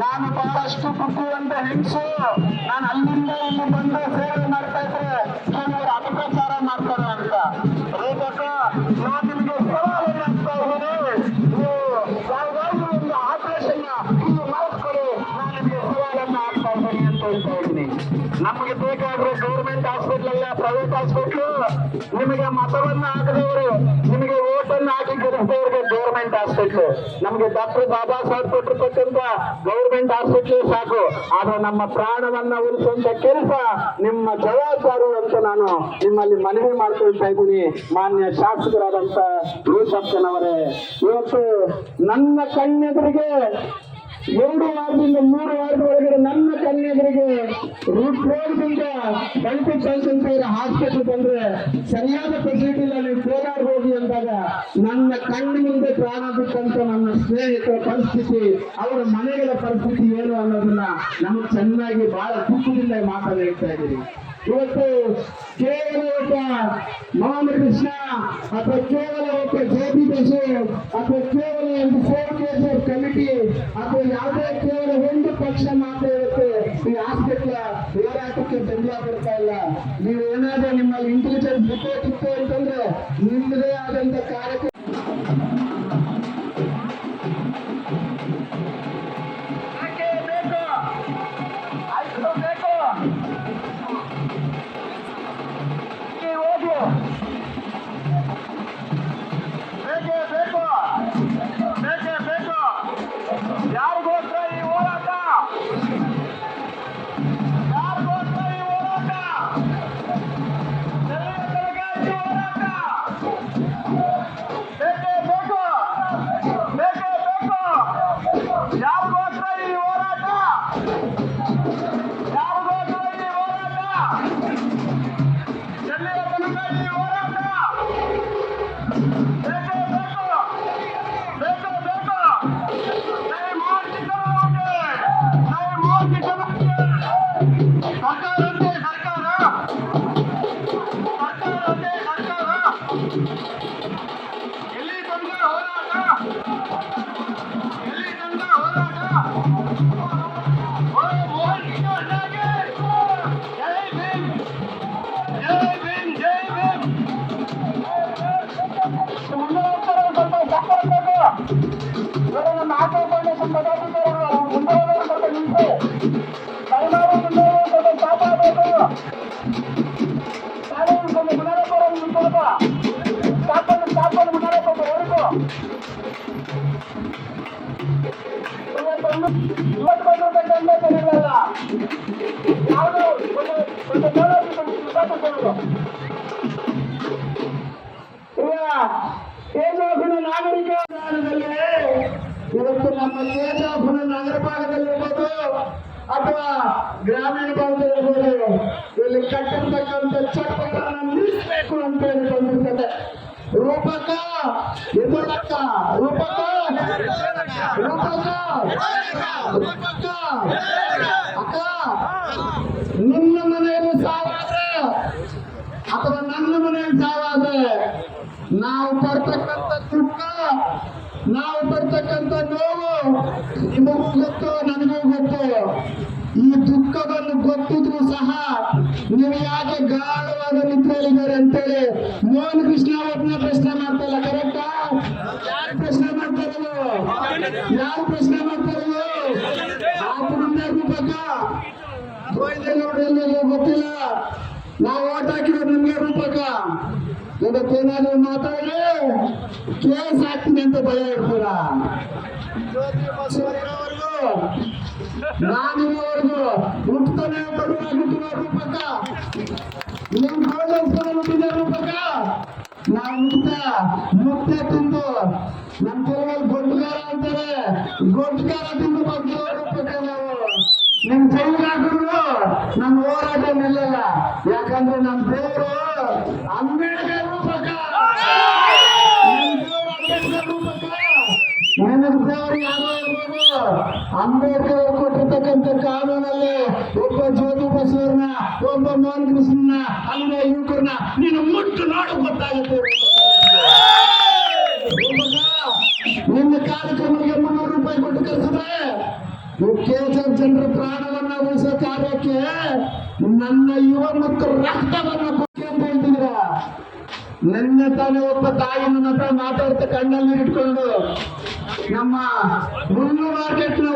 ನಾನು ಬಹಳಷ್ಟು ಬುದ್ಧಿವಂತ ಹೆಂಗಸು. ನಾನು ಅಲ್ಲಿಂದ ಇಲ್ಲಿ ಬಂದು ಸೇವೆ ಮಾಡ್ತಾ ಇದ್ರೆ ಕೆಲವರು ಅಪಪ್ರಚಾರ ಮಾಡ್ತಾರೆ ಅಂತ. ರೇಖಕ್ಕ ನಾನು ನಿಮಗೆ ಸವಾಲನ್ನು ಆಗ್ತಾ ಇದ್ದೀನಿ. ನೀವು ಯಾವ್ದಾದ್ರು ಒಂದು ಆಪರೇಷನ್ ಇಲ್ಲಿ ಮಾಡಿಸ್ಕೊಳ್ಳಿ, ನಾನು ನಿಮಗೆ ಸವಾಲನ್ನು ಆಗ್ತಾ ಇದ್ದೀನಿ ಅಂತ ಹೇಳ್ತಾ ಇದ್ದೀನಿ. ನಮಗೆ ಬೇಕಾದ್ರೆ ಗೌರ್ಮೆಂಟ್ ಹಾಸ್ಪಿಟಲ್ ಅಲ್ಲ, ಪ್ರೈವೇಟ್ ಹಾಸ್ಪಿಟ್ಲು. ನಿಮಗೆ ಮತವನ್ನ ಹಾಕಿದವರು, ನಿಮಗೆ ಓಟನ್ನು ಹಾಕಿ ಗೆಲ್ಲಿಸಿದವರಿಗೆ ಗೌರ್ಮೆಂಟ್ ಹಾಸ್ಪಿಟ್ಲು. ನಮಗೆ ಡಾಕ್ಟರ್ ಬಾಬಾ ಸಾಹೇಬ್ ಕೊಟ್ಟಿರ್ತಕ್ಕಂಥ ಗೌರ್ಮೆಂಟ್ ಹಾಸ್ಪಿಟ್ಲ್ ಸಾಕು. ಆದ್ರೆ ನಮ್ಮ ಪ್ರಾಣವನ್ನ ಉಳಿಸುವಂತ ಕೆಲಸ ನಿಮ್ಮ ಜವಾಬ್ದಾರಿ ಅಂತ ನಾನು ನಿಮ್ಮಲ್ಲಿ ಮನವಿ ಮಾಡ್ಕೊಳ್ತಾ ಇದ್ದೀನಿ. ಮಾನ್ಯ ಶಾಸಕರಾದಂತ ಯೂಸಫ್ನವರೇ, ಇವತ್ತು ನನ್ನ ಕಣ್ಣೆದುರಿಗೆ 2 ವಾರದಿಂದ 3 ವಾರದ ಒಳಗಡೆ ನನ್ನ ಕಣ್ಣೆದುರಿಗೆ ರೋಡ್ದಿಂದ ಮಲ್ಟಿಪರ್ಸೆಂಟೇಜ್ ಹಾಸ್ಪಿಟಲ್ ಬಂದ್ರೆ ಸರಿಯಾದ ಫೆಸಿಲಿಟಿ ಇಲ್ಲ, ನೀವು ಕೋಲಾರ ಹೋಗಿ ಅಂದಾಗ ನನ್ನ ಕಣ್ಣು ಮುಂದೆ ಪ್ರಾಣ ಬಿಟ್ಟಂತ ನನ್ನ ಸ್ನೇಹಿತರ ಪರಿಸ್ಥಿತಿ, ಅವರ ಮನೆಗಳ ಪರಿಸ್ಥಿತಿ ಏನು ಅನ್ನೋದನ್ನ ನಮಗೆ ಚೆನ್ನಾಗಿ ಬಹಳ ದುಃಖದಿಂದ ಮಾತಾಡ್ತಾ ಇದ್ದೀವಿ. ಇವತ್ತು ಕೇವಲ ಒಬ್ಬ ಮೊಹಮ್ಮದ್ ಕೃಷ್ಣ ಅಥವಾ ಕೇವಲ ಒಬ್ಬ ಜೆಪಿ ಬಸವ್ ಅಥವಾ ಕೇವಲ ಒಂದು 4 ಕೇಸ್ ಕಮಿಟಿ ಅಥವಾ ಯಾವುದೇ ಕೇವಲ ಒಂದು ಪಕ್ಷ ಮಾತ್ರ ಇರುತ್ತೆ ಈ ಹಾಸ್ಪಿಟ್ಲ ಹೋರಾಟಕ್ಕೆ ಬೆಂಬಲ ಬರ್ತಾ ಇಲ್ಲ. ನೀವು ಏನಾದ್ರೂ ನಿಮ್ಮಲ್ಲಿ ಇಂಟೆಲಿಜೆನ್ಸ್ ರಿಪೋರ್ಟ್ ಇತ್ತು ಅಂತಂದ್ರೆ ನಿಮ್ಮದೇ ಆದಂತ ಕಾರ್ಯಕ್ರಮ ಇವತ್ತು ತೇಜಾಪುರ ನಾಗರಿಕ ಭಾಗದಲ್ಲಿ ಇವತ್ತು ನಮ್ಮ ತೇಜಾಪುರ ನಗರ ಭಾಗದಲ್ಲಿರ್ಬೋದು ಅಥವಾ ಗ್ರಾಮೀಣ ಭಾಗದಲ್ಲಿರ್ಬೋದು ಇಲ್ಲಿ ಕಟ್ಟಿರ್ತಕ್ಕಂಥ ಚಟ್ಟಗಳನ್ನು ನಿಲ್ಲಿಸಬೇಕು ಅಂತ ಹೇಳಿ ಬಂದಿರ್ತದೆ. ರೂಪಕ ಎದುರಕ್ಕ ರೂಪಕ ರೂಪಕ ರೂಪಕ ಅಕ್ಕ ನಿನ್ನ ಮನೆಯಲ್ಲಿ ಸಾವಾದ್ರೆ ಅಥವಾ ನನ್ನ ಮನೆಯಲ್ಲಿ ಸಾವಾದ್ರೆ ನಾವು ಪಡ್ತಕ್ಕಂಥ ದುಃಖ, ನಾವು ಪಡ್ತಕ್ಕಂಥ ನೋವು ನಿಮಗೂ ಗೊತ್ತು, ನನಗೂ ಗೊತ್ತು. ಈ ದುಃಖವನ್ನು ಗೊತ್ತಿದ್ರು ಸಹ ನೀವು ಯಾಕೆ ಗಾಢವಾದ ನಿದ್ರೆಯಲ್ಲಿದ್ದಾರೆ ಅಂತೇಳಿ ಮೋಹನ್ ಕೃಷ್ಣ ಅವ್ರನ್ನ ಪ್ರಶ್ನೆ ಮಾಡ್ತಾ ಇಲ್ಲ. ಕರೆಕ್ಟಾ? ಯಾರು ಪ್ರಶ್ನೆ ಮಾಡ್ತಾ ಇರೋದು? ಯಾರು ಪ್ರಶ್ನೆ ಮಾಡ್ತಾ ಇರೋದು? ಆತನಿಂದ ರೂಪಕ ಗೋವಿಂದೇಗೌಡರಿಗೆ ಗೊತ್ತಿಲ್ಲ. ನಾವು ಓಟ್ ಹಾಕಿರೋದು ನಿಮ್ಗೆ ರೂಪಕ. ಇವತ್ತೇನಾದ್ರು ಮಾತಾಡಿ ಕೇಸ್ ಹಾಕ್ತೀನಿ ಅಂತ ಭಯ ಇರ್ತೀರ. ನಾನಿರೋವರೆಗೂ ಹುಟ್ಟತಾನೆ ಬಡವಾಗಿರುವ ರೂಪಕ, ನಿಮ್ ಗೋಲ್ಡನ್ ಹುಟ್ಟಿದ ರೂಪಕ. ನಾವು ಮುಕ್ತ ತಿಂದು ನಮ್ ಕೆಲವಲ್ಲಿ ಗೊಡ್ಡುಗಾರ ಅಂತಾರೆ, ಗೊಡ್ಡುಗಾರ ತಿಂದು ಬಂದಿರೋ ರೂಪಕ. ನಾವು ನಿಮ್ ಜೈಲಿಗೆ ಹಾಕಿದ್ರು ನಮ್ಮ ಹೋರಾಟ ನಿಲ್ಲಲ್ಲ. ಯಾಕಂದ್ರೆ ನಮ್ ದೇವರು ಅಂಬೇಡ್ಕರ್ ರೂಪಕ. ನಿನಗೆ ದೇವರು ಯಾರೋ ಇರ್ಬೋದು. ಅಂಬೇಡ್ಕರ್ ಕೊಟ್ಟಿರ್ತಕ್ಕಂಥ ಕಾನೂನಲ್ಲಿ ಒಬ್ಬ ಜ್ಯೋತಿ ಬಸವರನ್ನ, ಒಬ್ಬ ಮೋಹನ್ ಕೃಷ್ಣನ, ಅಲ್ಲಿನ ಯುವಕರನ್ನ ನೀನು ಮುಟ್ಟು ನೋಡು ಗೊತ್ತಾಗುತ್ತೆ. ನಿನ್ನ ಕಾರ್ಯಕ್ರಮಕ್ಕೆ 300 ರೂಪಾಯಿ ಕೊಟ್ಟು ಕಳಿಸಿದ್ರೆ ಕೇಸರ್ ಜನರ ಪ್ರಾಣವನ್ನ ಉಳಿಸೋ ಕಾರ್ಯಕ್ಕೆ ನನ್ನ ಯುವ ಮತ್ತು ರಕ್ತವನ್ನ ಕೊಟ್ಟು ಅಂತ ಹೇಳ್ತಿದ್ರ. ನಿನ್ನೆ ತಾನೇ ಒಬ್ಬ ತಾಯಿ ನನ್ನ ಹತ್ರ ಮಾತಾಡ್ತಾ ಕಣ್ಣಲ್ಲಿ ಇಟ್ಕೊಂಡು ನಮ್ಮ ಹುಲ್ಲು ಮಾರ್ಕೆಟ್ನ